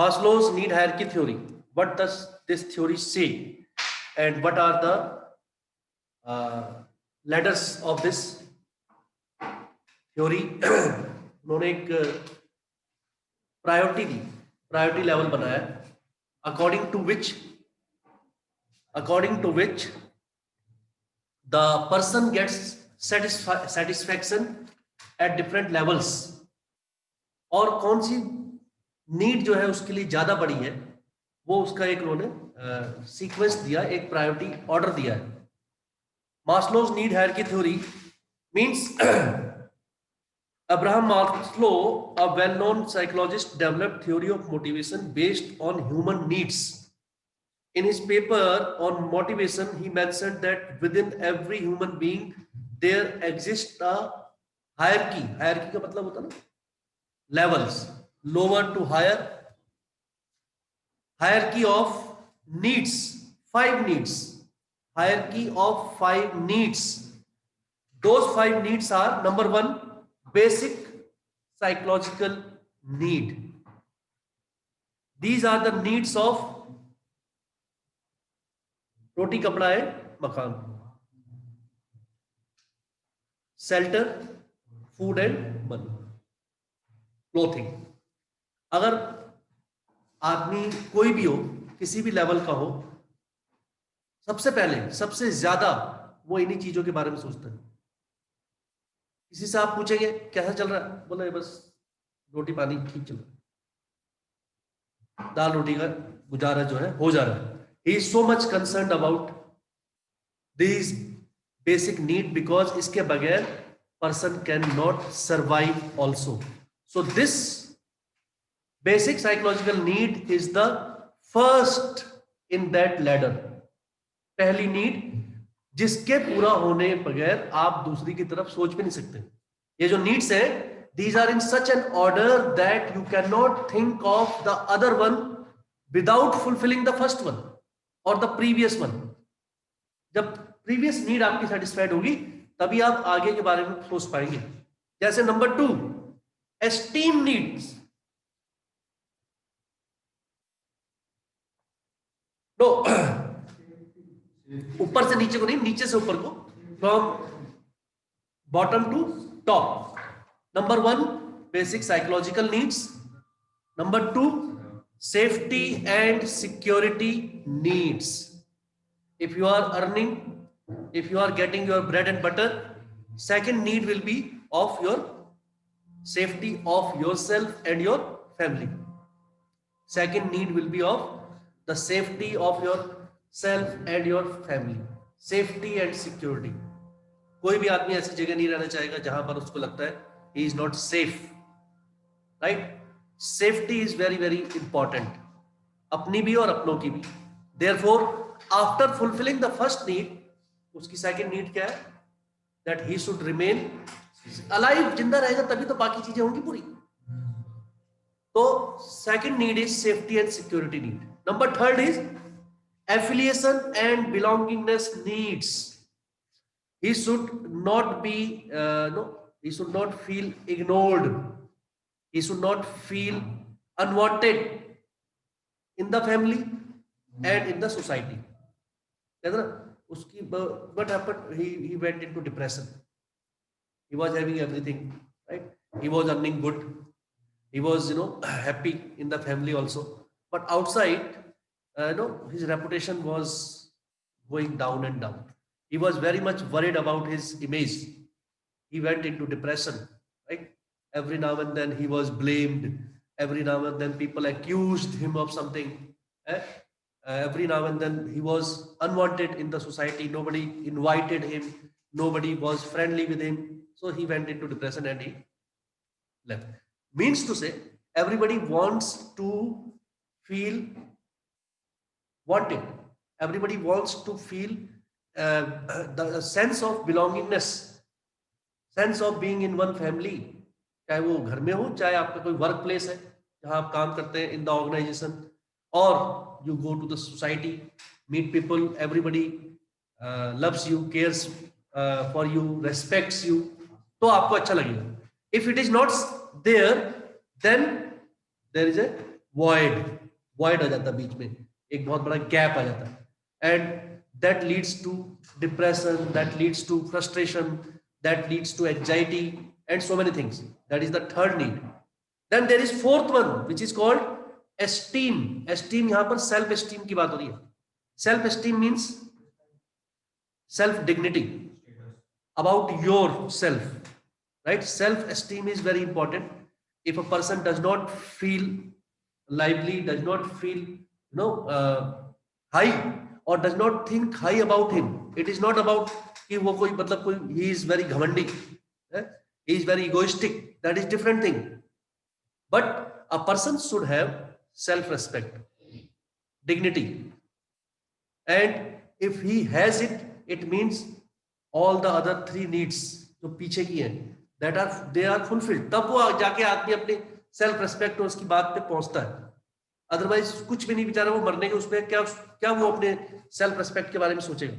Maslow's need hierarchy theory. What does this theory say? And what are the ladders of this theory? उन्होंने एक priority level बनाया, according to which the person gets satisfaction at different levels. और कौन सी need जो है उसके लिए ज्यादा बड़ी है, वो उसका एक उन्होंने सीक्वेंस दिया, एक प्रायोरिटी ऑर्डर दिया है. Maslow's need hierarchy theory means Abraham Maslow, a well-known psychologist, developed theory of motivation based on human needs. In his paper on motivation, he mentioned that within every human being there exists a hierarchy. Hierarchy का मतलब होता है ना levels, lower to higher. Hierarchy of needs, 5 needs. Hierarchy of 5 needs. Those 5 needs are: number 1, basic psychological need. These are the needs of roti, kapda and makan. Shelter, food and money, clothing. अगर आदमी कोई भी हो, किसी भी level का हो, सबसे पहले सबसे ज्यादा वो इन्हीं चीजों के बारे में सोचता है. किसी से आप पूछेंगे कैसा चल रहा है, बोला बस रोटी पानी ठीक चल रहा है, दाल रोटी का गुजारा जो है हो जा रहा है. He is so much concerned about these basic need because इसके बगैर person cannot survive also. So this basic psychological need is the first in that ladder. पहली नीड जिसके पूरा होने बगैर आप दूसरी की तरफ सोच भी नहीं सकते. ये जो नीड्स है, these are in such an order that you cannot think of the other one without fulfilling the first one or the previous one. जब previous need आपकी satisfied होगी तभी आप आगे के बारे में सोच पाएंगे. जैसे नंबर 2, esteem needs. No, ऊपर से नीचे को नहीं, नीचे से ऊपर को, from bottom to top. Number 1, basic psychological needs. Number 2, safety and security needs. If you are earning, if you are getting your bread and butter, second need will be of your safety of yourself and your family. Second need will be of the safety of yourself and your family. Safety and security. कोई भी आदमी ऐसी जगह नहीं रहना चाहेगा जहां पर उसको लगता है he is not safe, right? Safety is very very important, अपनी भी और अपनों की भी. Therefore, after fulfilling the first need, उसकी second need क्या है? That he should remain alive, जिंदा रहेगा तभी तो बाकी चीजें होंगी पूरी. तो second need is safety and security need. Number 3 is affiliation and belongingness needs. He should not be he should not feel ignored. He should not feel unwanted in the family and in the society. What happened? He went into depression. He was having everything, right? He was earning good. He was happy in the family also, but outside his reputation was going down and down. He was very much worried about his image. He went into depression, right? Every now and then he was blamed. Every now and then people accused him of something. Every now and then he was unwanted in the society. Nobody invited him. Nobody was friendly with him. So he went into depression and he left. Means to say, everybody wants to feel wanted. Everybody wants to feel the sense of belongingness, sense of being in one family. चाहे वो घर में हो, चाहे आपका कोई work place है जहां आप काम करते हैं, in the organization, or you go to the society, meet people, everybody loves you, cares for you, respects you, तो आपको अच्छा लगेगा. If it is not there, then there is a void आ जाता है, बीच में एक बहुत बड़ा गैप आ जाता है, and that leads to depression, that leads to frustration, that leads to anxiety and so many things. That is the third need. Then there is fourth one which is called esteem. Esteem, यहाँ पर self esteem की बात हो रही है. Self esteem means self dignity, about yourself, right? Self esteem is very important. If a person does not feel lively, does not feel high, or does not think high about him, it is not about कि वो कोई मतलब कोई he is very घमंडी, he is very egoistic, that is different thing. But a person should have self respect, dignity, and if he has it, it means all the other three needs जो पीछे की हैं, that are they are fulfilled. तब वो जाके आदमी अपने self respect और उसकी बात पे पहुंचता है. अदरवाइज कुछ भी नहीं, बेचारा वो मरने के उसमें क्या क्या वो अपने सेल्फ रेस्पेक्ट के बारे में सोचेगा.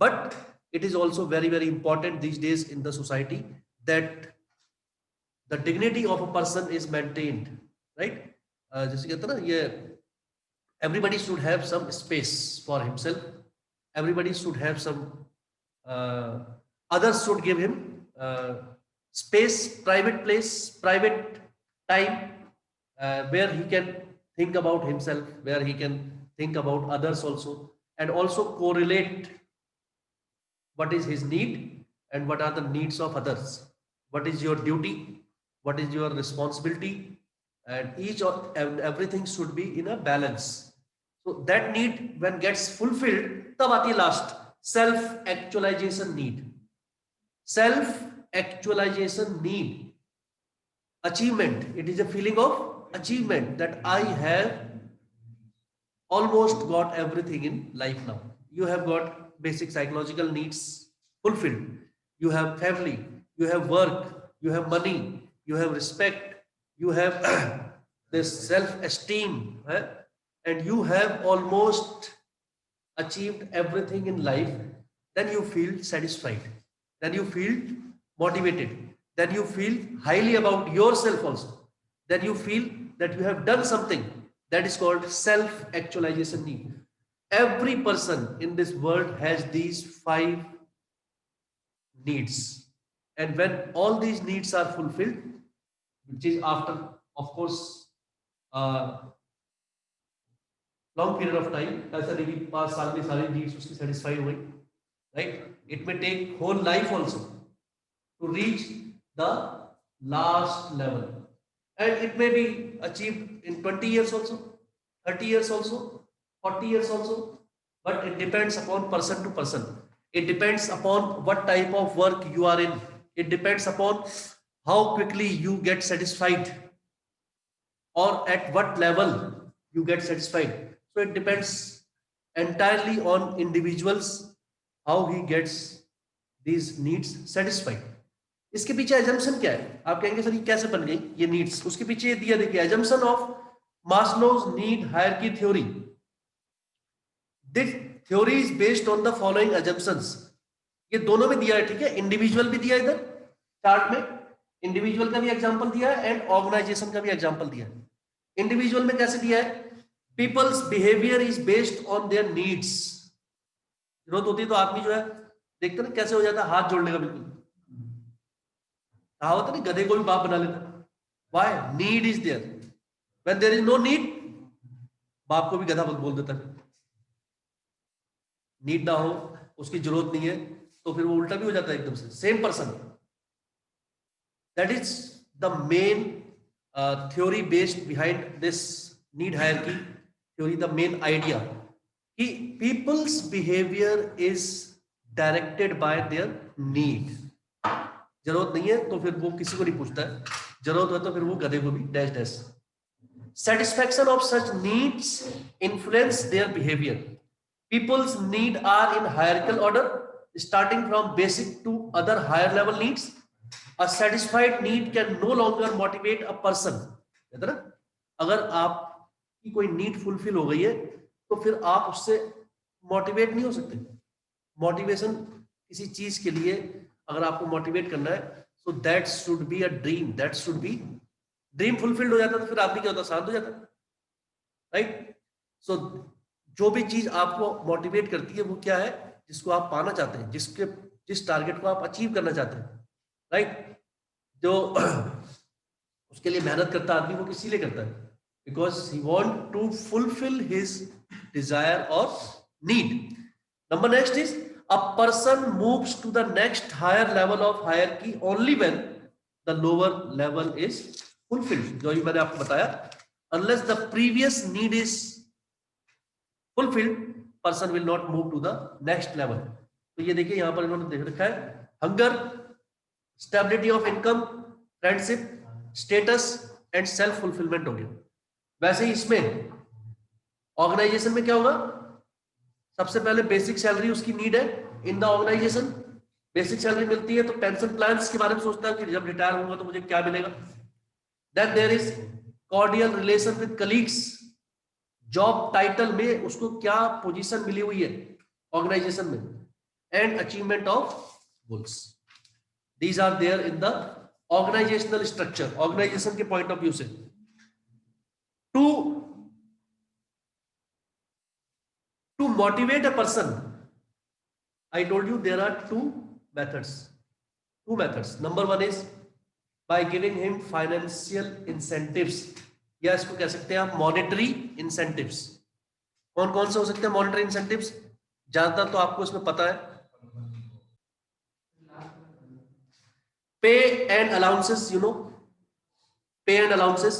But it is also very very important these days in the society that the dignity of a person is maintained, right? जैसे कहते हैं ना, ये everybody should have some space for himself, everybody should have some others should give him space, private place, private time, where he can think about himself, where he can think about others also, and also correlate what is his need and what are the needs of others, what is your duty, what is your responsibility, and each and everything should be in a balance. So that need when gets fulfilled, tab aati last self actualization need. Self actualization need, achievement, it is a feeling of achievement that I have almost got everything in life now. You have got basic psychological needs fulfilled, you have family, you have work, you have money, you have respect, you have this self esteem, and you have almost achieved everything in life. Then you feel satisfied, then you feel motivated, then you feel highly about yourself also, then you feel that you have done something. That is called self actualization need. Every person in this world has these 5 needs, and when all these needs are fulfilled, which is after of course long period of time, ऐसा नहीं कि 5 साल में सारी needs उसकी satisfy हो गई, right? It may take whole life also to reach the last level, and it may be achieved in 20 years also, 30 years also, 40 years also, but it depends upon person to person. It depends upon what type of work you are in. It depends upon how quickly you get satisfied, or at what level you get satisfied. So it depends entirely on individuals how he gets these needs satisfied. इसके पीछे assumption क्या है? आप कहेंगे sir ये कैसे बन गई ये needs? उसके पीछे दिया देखिए, assumption of Maslow's need hierarchy theory. This theory is based on the following assumptions. ये दोनों में दिया है, ठीक है? इंडिविजुअल भी दिया है इधर चार्ट में, इंडिविजुअल का भी एग्जांपल दिया है एंड ऑर्गेनाइजेशन का भी एग्जांपल दिया है. इंडिविजुअल में कैसे दिया है? Peoples behaviour is based on their needs. जरूरत होती है तो आदमी जो है देखते ना कैसे हो जाता है, हाथ जोड़ने का बिल्कुल कहावत है ना, गधे को भी बाप बना लेता. Why? Need is there. When there is no need, बाप को भी गधा बोल देता है. नीड ना हो, उसकी जरूरत नहीं है, तो फिर वो उल्टा भी हो जाता है एकदम से. Same person. That is the main theory based behind this need hierarchy theory. The main idea कि people's behavior is directed by their need. जरूरत नहीं है तो फिर वो किसी को नहीं पूछता है, जरूरत है तो फिर वो गधे को भी dash dash. Satisfaction of such needs influence their behavior. People's need are in hierarchical order, starting from basic to other higher level needs. A satisfied need can no longer motivate a person. कहते ना, अगर आपकी कोई need fulfil हो गई है तो फिर आप उससे मोटिवेट नहीं हो सकते. मोटिवेशन किसी चीज के लिए अगर आपको मोटिवेट करना है, so that should be a dream, that should be dream fulfilled हो जाता तो फिर आदमी क्या होता, शांत हो जाता, राइट। सो जो भी चीज आपको मोटिवेट करती है वो क्या है, जिसको आप पाना चाहते हैं, जिस टारगेट को आप अचीव करना चाहते हैं, राइट। जो उसके लिए मेहनत करता आदमी वो किसी लिए करता है, because he want to fulfil his desire और need. Number next is a person moves to the next higher level of hierarchy only when the lower level is fulfilled. जो मैंने आपको बताया, unless the previous need is fulfilled, person will not move to the next level. तो ये देखिए यहां पर इन्होंने देख रखा है, hunger, stability of income, friendship, status and self fulfilment हो गया। वैसे ही इसमें ऑर्गेनाइजेशन में क्या होगा, सबसे पहले बेसिक सैलरी उसकी नीड है in the organisation. Basic salary मिलती है तो पेंशन प्लान्स के बारे में सोचता है कि जब रिटायर होगा तो मुझे क्या मिलेगा। Then there is cordial relation with colleagues, job title में उसको क्या पोजीशन मिली हुई है ऑर्गेनाइजेशन में, and achievement of goals. These are there in the organisational structure, organisation के पॉइंट ऑफ व्यू से। To motivate a person, I told you there are two methods. Number one is by giving him financial incentives, या इसको कह सकते हैं आप monetary incentives. कौन कौन से हो सकते हैं मॉनेटरी इंसेंटिव्स, ज्यादातर तो आपको इसमें पता है, pay and allowances, you know, pay and allowances.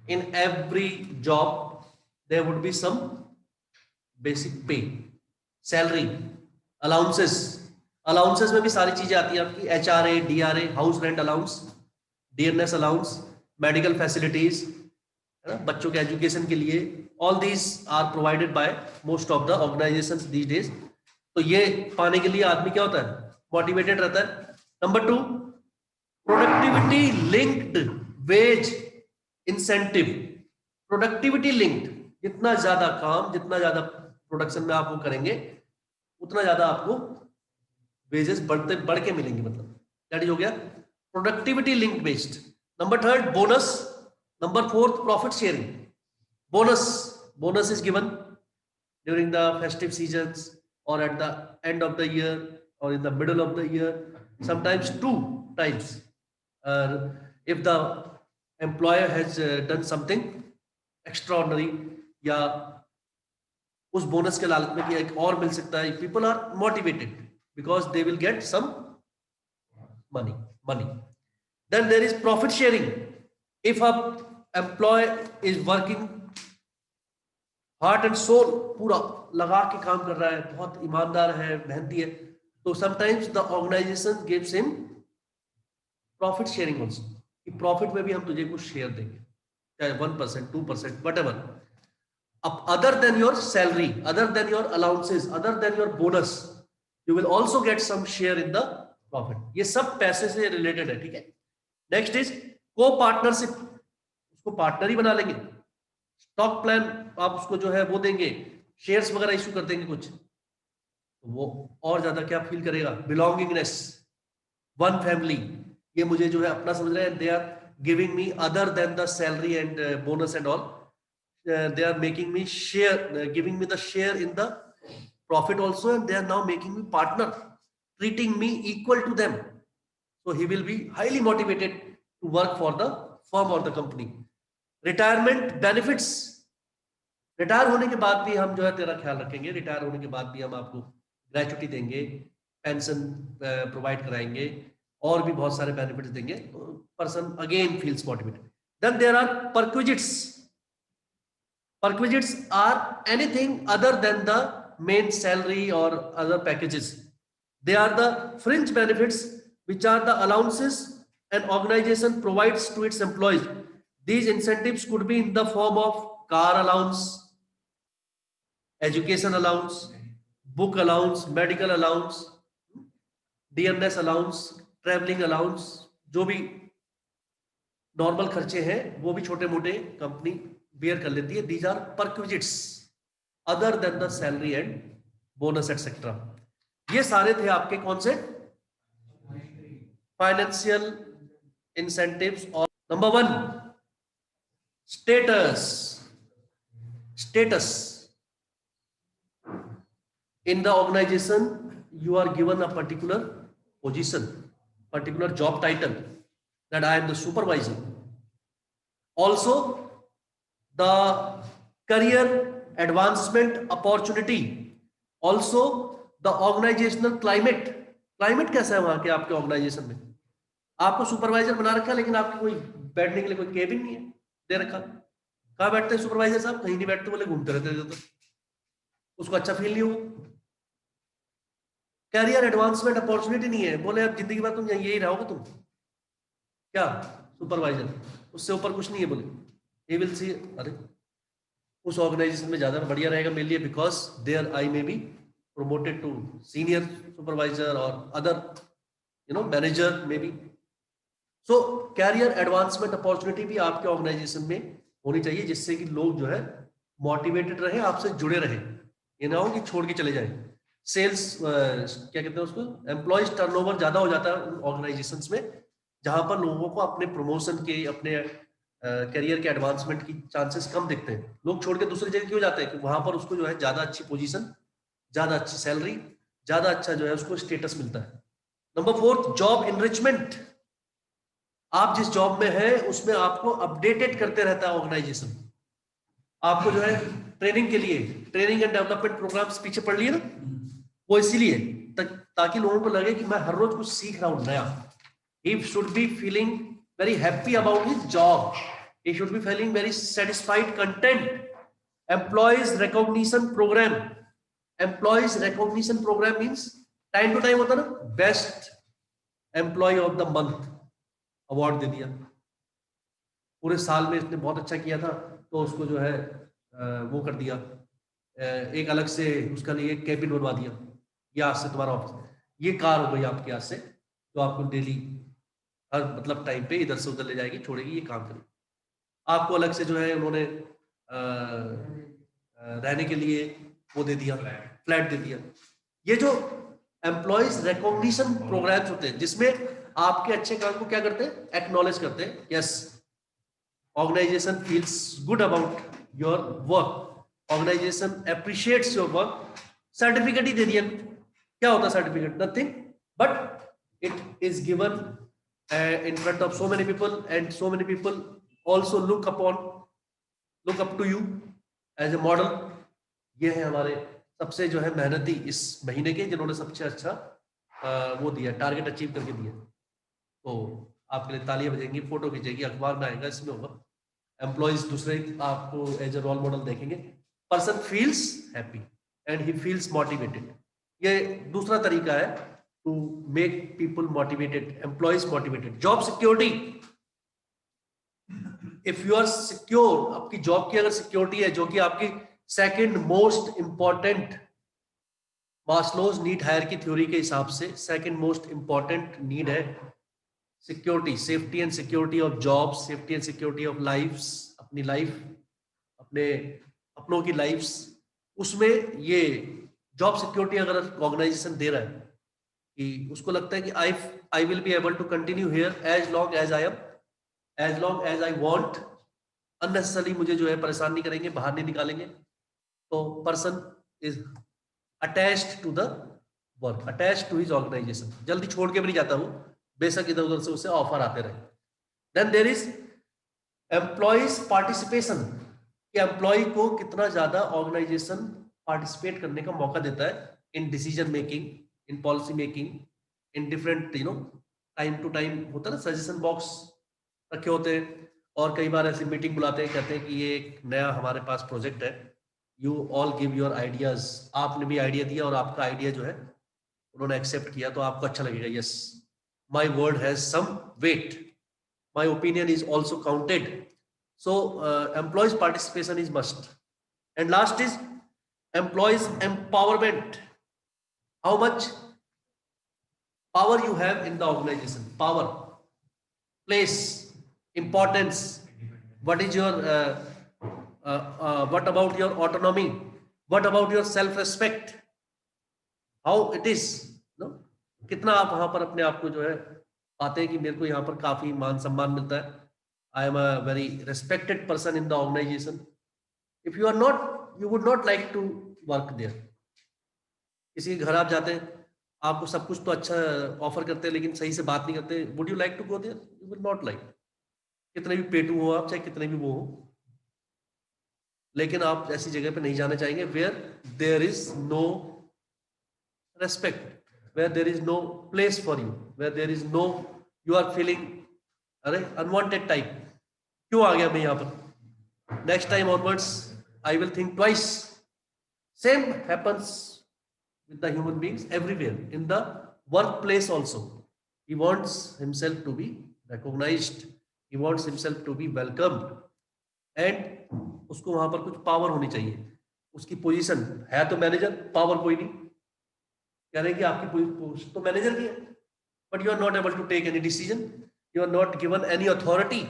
In every job there would be some basic pay, salary, allowances. Allowances में भी सारी चीजें आती है आपकी, HRA, DRA, house rent allowance, dearness allowance, medical facilities, है ना, बच्चों के एजुकेशन के लिए। All these are provided by most of the organisations these days. तो ये पाने के लिए आदमी क्या होता है, मोटिवेटेड रहता है। Number two, productivity linked wage incentive. Productivity linked, जितना ज्यादा काम, जितना ज्यादा प्रोडक्शन में आप वो करेंगे, उतना ज्यादा आपको वेजेस बढ़ के मिलेंगे, मतलब दैट इज हो गया productivity linked based. Number third, bonus. Number fourth, profit sharing. Bonus is given during the festive seasons और at the end of the year और in the middle of the year, sometimes 2 times, if the employer has done something extraordinary, या उस bonus के लालच में कि एक और मिल सकता है, people are motivated because they will get some money. Then there is profit sharing. If a employee is working heart and soul, पूरा लगा के काम कर रहा है, बहुत ईमानदार है, मेहनती है, तो sometimes the organization gives him profit sharing also, कि प्रॉफिट में भी हम तुझे कुछ शेयर देंगे, चाहे 1%, 2%, whatever. Other than your salary, other than your allowances, other than your bonus, you will also get some share in the profit. ये सब पैसे से रिलेटेड है, ठीक है। नेक्स्ट इज को पार्टनरशिप, उसको पार्टनर ही बना लेंगे। स्टॉक प्लान, आप उसको जो है वो देंगे, शेयर्स वगैरह इशू कर देंगे कुछ, तो वो और ज्यादा क्या फील करेगा, बिलोंगिंगनेस, वन फैमिली, ये मुझे जो है अपना समझ रहे हैं, they are giving me other than the salary and bonus and all, they are making me share, giving me the share in the profit also, and they are now making me partner, treating me equal to them. So he will be highly motivated to work for the firm or the company. Retirement benefits, retire होने के बाद भी हम जो है तेरा ख्याल रखेंगे, रिटायर होने के बाद भी हम आपको ग्रेचुटी देंगे, पेंशन प्रोवाइड कराएंगे, और भी बहुत सारे बेनिफिट्स देंगे, person again feels motivated. Then there are perquisites. Perquisites are anything other than the main salary or other packages. They are the fringe benefits, which are the allowances an organization provides to its employees. These incentives could be in the form of car allowance, education allowance, book allowance, medical allowance, dearness allowance, traveling allowance, जो भी normal खर्चे हैं वो भी छोटे मोटे company bear कर लेती है। These are perquisites other than the salary and bonus et cetera. ये सारे थे आपके कौन से फाइनेंशियल इंसेंटिव्स। और number 1, status in the organization. You are given a particular position, particular job title, that I am the supervisor. Also the career advancement opportunity, also the organizational climate. Climate कैसा है वहां के आपके organisation में? आपको supervisor बना रखा है, लेकिन आपके कोई बैठने के लिए कोई केबिन नहीं है दे रखा। कहाँ बैठते हैं सुपरवाइजर साहब? कहीं नहीं बैठते, बोले घूमते रहते हैं, तो उसको अच्छा फील नहीं हो। कैरियर एडवांसमेंट अपॉर्चुनिटी नहीं है, बोले अब जिंदगी भर तुम यही रहोगे, तुम क्या सुपरवाइजर, उससे ऊपर कुछ नहीं है। बोले ही विल सी, अरे उस ऑर्गेनाइजेशन में ज्यादा बढ़िया रहेगा मेरे लिए, because there I may be promoted to senior supervisor or other manager maybe. So career advancement opportunity भी आपके ऑर्गेनाइजेशन में होनी चाहिए, जिससे कि लोग जो है मोटिवेटेड रहे, आपसे जुड़े रहे, ये ना हो कि छोड़ के चले जाए। सेल्स क्या कहते हैं उसको, एम्प्लॉयज टर्नओवर ज्यादा हो जाता है उन ऑर्गेनाइजेशंस में जहां पर लोगों को अपने प्रमोशन के, अपने करियर के एडवांसमेंट की चांसेस कम दिखते हैं। लोग छोड़ के दूसरी जगह क्यों जाते हैं? कि वहां पर उसको जो है ज्यादा अच्छी पोजीशन, ज्यादा अच्छी सैलरी, ज्यादा अच्छा जो है उसको स्टेटस मिलता है। Number 4, job enrichment. आप जिस जॉब में हैं उसमें आपको अपडेटेड करते रहता है ऑर्गेनाइजेशन। आपको जो है ट्रेनिंग के लिए ट्रेनिंग एंड डेवलपमेंट प्रोग्राम्स पीछे पढ़ लिए ना, वो इसीलिए ताकि लोगों को लगे कि मैं हर रोज कुछ सीख रहा हूं नया। He should be feeling very happy about his job, he should be feeling very satisfied content. Employees recognition program, employees recognition program means time to time होता ना, best employee of the month award दे दिया, पूरे साल में इसने बहुत अच्छा किया था तो उसको जो है वो कर दिया, एक अलग से उसका लिए कैबिन बनवा दिया, ये आज से तुम्हारा ऑफिस, ये कार हो गई आपके आज से, तो आपको डेली हर मतलब टाइम पे इधर से उधर ले जाएगी, छोड़ेगी, ये काम करेगी। आपको अलग से जो है उन्होंने रहने के लिए वो दे दिया, फ्लैट दे दिया। ये जो एम्प्लॉयज रिकॉग्निशन प्रोग्राम्स होते हैं जिसमें आपके अच्छे काम को क्या करते हैं, एक्नॉलेज करते हैं। Yes, organisation feels good about your work, organisation appreciates your work. Certificate ही दे दिया, क्या होता है certificate? Nothing, but it is given in front of so many people and so many people also look up to you as a model। ये है हमारे सबसे जो है मेहनती इस महीने के, जिन्होंने सबसे अच्छा वो दिया, टारगेट अचीव करके दिया, तो आपके लिए तालियां बजेंगी, फोटो खींचेगी, अखबार में आएगा, इसमें होगा। एम्प्लॉयज दूसरे आपको एज ए रोल मॉडल देखेंगे। Person feels happy and he feels motivated. ये दूसरा तरीका है to make people motivated, employees motivated. Job security, if you are secure, आपकी जॉब की अगर सिक्योरिटी है, जो कि आपकी second most important, Maslow's need hierarchy theory के हिसाब से सेकंड मोस्ट इंपॉर्टेंट नीड है security, safety and security of job, safety and security of lifes, अपनी लाइफ, अपने अपनों की लाइफ्स, उसमें ये जॉब सिक्योरिटी अगर ऑर्गेनाइजेशन दे रहा है कि उसको लगता है कि I will be able to continue here as long as I am, as long as I want, unnecessarily मुझे जो है परेशान नहीं करेंगे, बाहर नहीं निकालेंगे, तो person is attached to the work, attached to his organisation, जल्दी छोड़ के भी नहीं जाता हूं, बेशक इधर उधर से उसे ऑफर आते रहे। Then there is employees participation, कि एम्प्लॉय को कितना ज्यादा ऑर्गेनाइजेशन पार्टिसिपेट करने का मौका देता है in decision making, in policy making, in different time to time होता है ना, सजेशन बॉक्स रखे होते हैं, और कई बार ऐसी मीटिंग बुलाते हैं, कहते हैं कि ये एक नया हमारे पास प्रोजेक्ट है, you all give your ideas, आपने भी आइडिया दिया और आपका आइडिया जो है उन्होंने एक्सेप्ट किया, तो आपको अच्छा लगेगा, yes my word has some weight, my opinion is also counted. So employees participation is must. And last is employees empowerment, how much power you have in the organization, power, place, importance, what is your what about your autonomy, what about your self respect, how it is, no? कितना आप वहां पर अपने आप को जो है पाते हैं कि मेरे को यहाँ पर काफी मान सम्मान मिलता है, I am a very respected person in the organization. If you are not, you would not like to work there. किसी के घर आप जाते हैं, आपको सब कुछ तो अच्छा ऑफर करते हैं लेकिन सही से बात नहीं करते, would you like to go there? You will not like. कितने भी पेटू हो आप, चाहे कितने भी वो हो, लेकिन आप ऐसी जगह पे नहीं जाना चाहेंगे where there is no respect, where there is no place for you, where there is no, you are feeling अरे अनवांटेड टाइप, क्यों आ गया मैं यहाँ पर, next time onwards I will think twice. Same happens with the human beings everywhere, in the workplace also. He wants himself to be recognized, he wants himself to be welcomed, and उसको वहां पर कुछ power होनी चाहिए. उसकी position है तो manager, power कोई नहीं, कह रहे हैं कि आपकी पोस्ट तो मैनेजर की है, but you are not able to take any decision, you are not given any authority,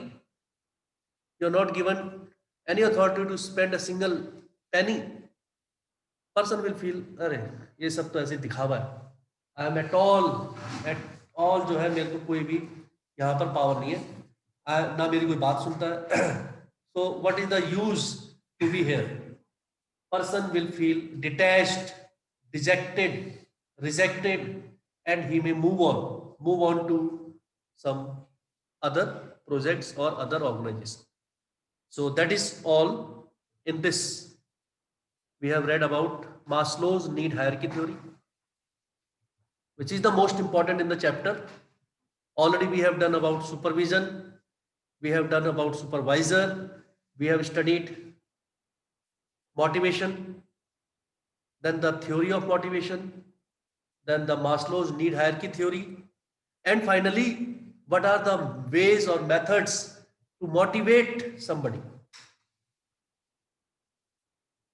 you are not given any authority to spend a single penny. Person will feel अरे ये सब तो ऐसे दिखावा है, आई एम एट ऑल जो है, मेरे को कोई भी यहाँ पर पावर नहीं है, ना मेरी कोई बात सुनता है. So what is the use to be here? Person will feel detached, dejected, rejected, and he may move on to some other projects or other organizations. So that is all in this. We have read about Maslow's need hierarchy theory, which is the most important in the chapter. Already we have done about supervision, we have done about supervisor, we have studied motivation, then the theory of motivation, then the Maslow's need hierarchy theory, and finally, what are the ways or methods to motivate somebody?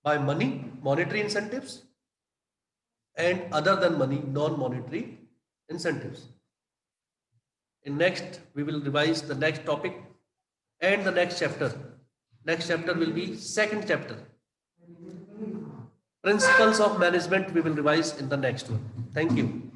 By money, monetary incentives, and other than money, non-monetary incentives. In next, we will revise the next topic and the next chapter. Next chapter will be second chapter. Principles of management we will revise in the next one. Thank you.